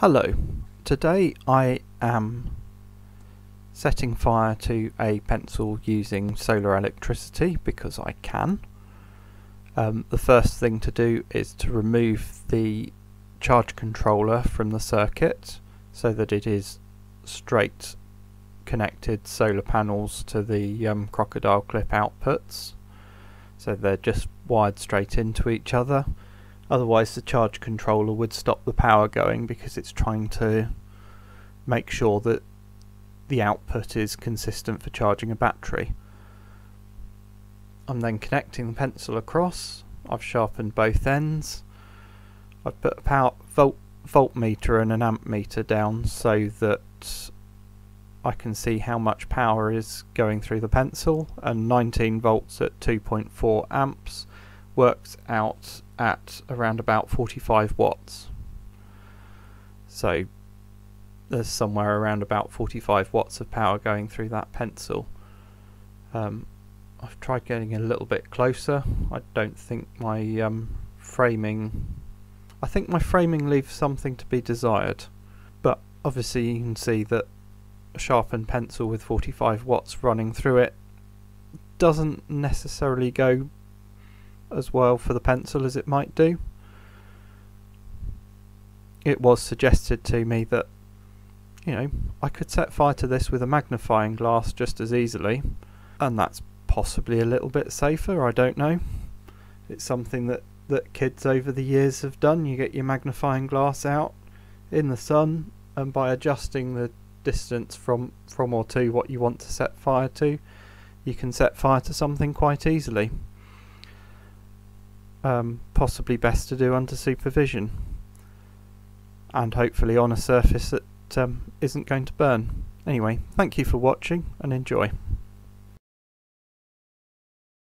Hello, today I am setting fire to a pencil using solar electricity because I can. The first thing to do is to remove the charge controller from the circuit so that it is straight connected solar panels to the crocodile clip outputs, so they're just wired straight into each other. Otherwise the charge controller would stop the power going because it's trying to make sure that the output is consistent for charging a battery. I'm then connecting the pencil across. I've sharpened both ends. I've put a voltmeter and an amp meter down so that I can see how much power is going through the pencil, and 19 volts at 2.4 amps works out at around about 45 watts. So there's somewhere around about 45 watts of power going through that pencil. I've tried getting a little bit closer. I don't think my framing... I think my framing leaves something to be desired, but obviously you can see that a sharpened pencil with 45 watts running through it doesn't necessarily go as well for the pencil as it might do. It was suggested to me that, you know, I could set fire to this with a magnifying glass just as easily, and that's possibly a little bit safer. I don't know. It's something that kids over the years have done. You get your magnifying glass out in the sun, and by adjusting the distance from or to what you want to set fire to, you can set fire to something quite easily. Possibly best to do under supervision, and hopefully on a surface that isn't going to burn. Anyway, thank you for watching and enjoy.